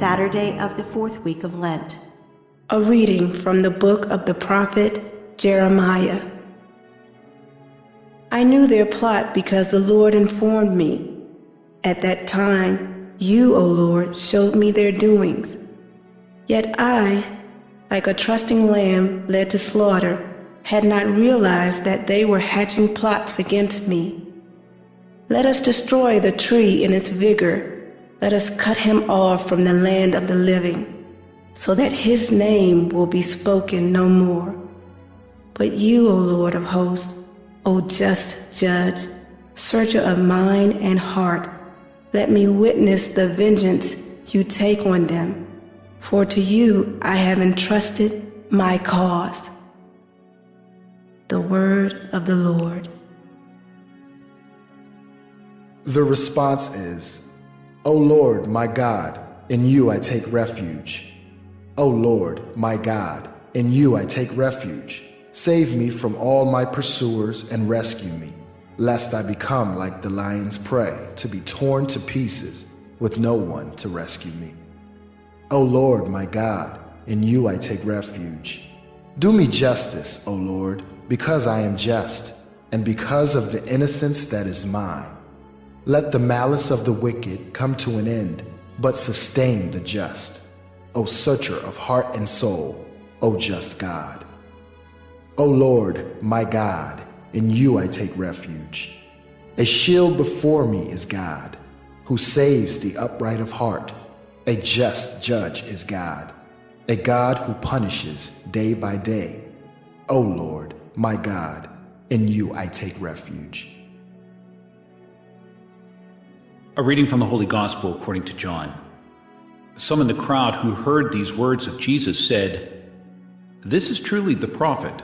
Saturday of the fourth week of Lent. A reading from the book of the prophet Jeremiah. I knew their plot because the Lord informed me. At that time, you, O Lord, showed me their doings. Yet I, like a trusting lamb led to slaughter, had not realized that they were hatching plots against me. Let us destroy the tree in its vigor. Let us cut him off from the land of the living, so that his name will be spoken no more. But you, O Lord of hosts, O just judge, searcher of mind and heart, let me witness the vengeance you take on them, for to you I have entrusted my cause. The word of the Lord. The response is, O Lord, my God, in you I take refuge. O Lord, my God, in you I take refuge. Save me from all my pursuers and rescue me, lest I become like the lion's prey, to be torn to pieces with no one to rescue me. O Lord, my God, in you I take refuge. Do me justice, O Lord, because I am just, and because of the innocence that is mine. Let the malice of the wicked come to an end, but sustain the just. O searcher of heart and soul, O just God. O Lord, my God, in you I take refuge. A shield before me is God, who saves the upright of heart. A just judge is God, a God who punishes day by day. O Lord, my God, in you I take refuge. A reading from the Holy Gospel according to John. Some in the crowd who heard these words of Jesus said, "This is truly the prophet."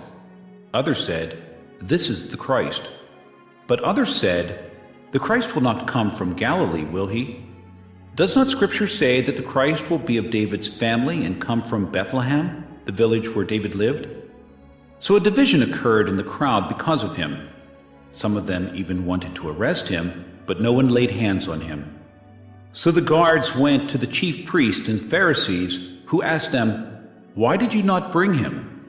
Others said, "This is the Christ." But others said, "The Christ will not come from Galilee, will he? Does not Scripture say that the Christ will be of David's family and come from Bethlehem, the village where David lived?" So a division occurred in the crowd because of him. Some of them even wanted to arrest him, but no one laid hands on him. So the guards went to the chief priests and Pharisees, who asked them, "Why did you not bring him?"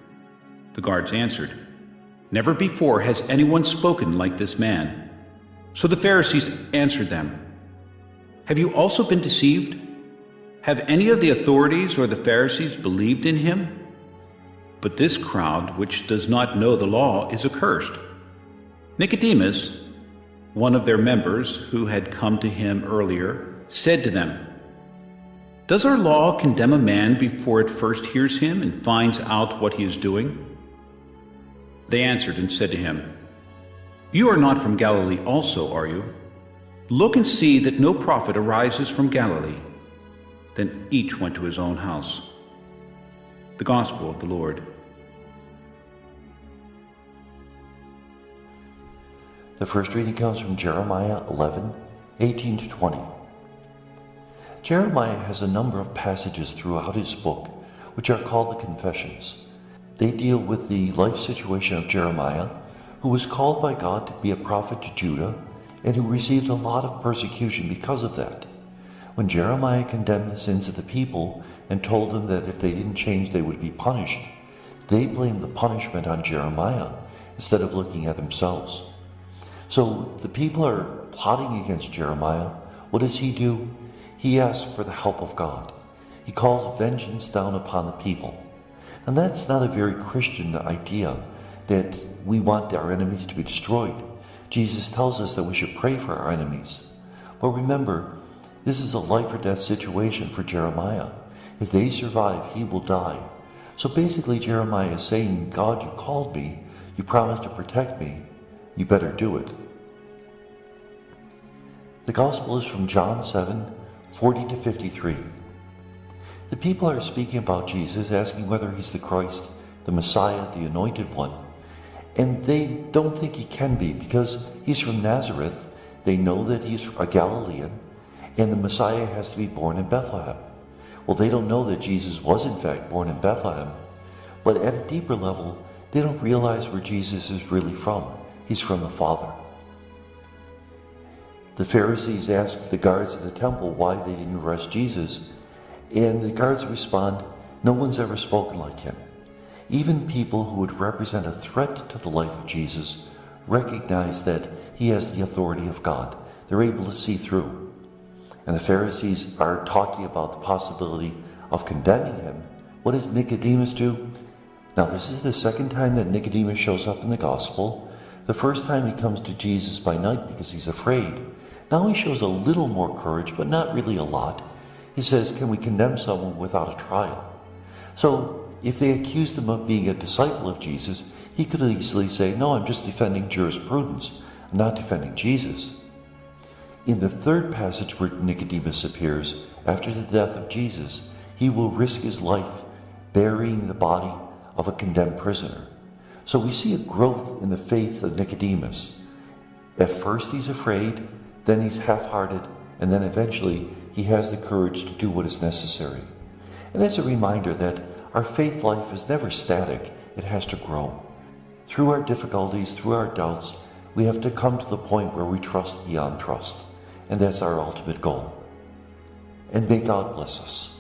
The guards answered, "Never before has anyone spoken like this man." So the Pharisees answered them, "Have you also been deceived? Have any of the authorities or the Pharisees believed in him? But this crowd, which does not know the law, is accursed." Nicodemus, one of their members who had come to him earlier, said to them, "Does our law condemn a man before it first hears him and finds out what he is doing?" They answered and said to him, "You are not from Galilee also, are you? Look and see that no prophet arises from Galilee." Then each went to his own house. The Gospel of the Lord. The first reading comes from Jeremiah 11:18-20. Jeremiah has a number of passages throughout his book, which are called the Confessions. They deal with the life situation of Jeremiah, who was called by God to be a prophet to Judah, and who received a lot of persecution because of that. When Jeremiah condemned the sins of the people and told them that if they didn't change they would be punished, they blamed the punishment on Jeremiah instead of looking at themselves. So the people are plotting against Jeremiah. What does he do? He asks for the help of God. He calls vengeance down upon the people. And that's not a very Christian idea, that we want our enemies to be destroyed. Jesus tells us that we should pray for our enemies. But remember, this is a life or death situation for Jeremiah. If they survive, he will die. So basically Jeremiah is saying, God, you called me, you promised to protect me, you better do it. The Gospel is from John 7:40-53. The people are speaking about Jesus, asking whether he's the Christ, the Messiah, the Anointed One. And they don't think he can be because he's from Nazareth. They know that he's a Galilean, and the Messiah has to be born in Bethlehem. Well, they don't know that Jesus was in fact born in Bethlehem, but at a deeper level, they don't realize where Jesus is really from. He's from the Father. The Pharisees asked the guards of the temple why they didn't arrest Jesus, And the guards respond, no one's ever spoken like him. Even people who would represent a threat to the life of Jesus recognize that he has the authority of God. They're able to see through. And the Pharisees are talking about the possibility of condemning him. What does Nicodemus do? Now, this is the second time that Nicodemus shows up in the gospel. The first time he comes to Jesus by night because he's afraid. Now he shows a little more courage, but not really a lot. He says, can we condemn someone without a trial? So, if they accused him of being a disciple of Jesus, he could easily say, no, I'm just defending jurisprudence. I'm not defending Jesus. In the third passage where Nicodemus appears, after the death of Jesus, he will risk his life burying the body of a condemned prisoner. So we see a growth in the faith of Nicodemus. At first he's afraid, then he's half-hearted, and then eventually he has the courage to do what is necessary. And that's a reminder that our faith life is never static, it has to grow. Through our difficulties, through our doubts, we have to come to the point where we trust beyond trust. And that's our ultimate goal. And may God bless us.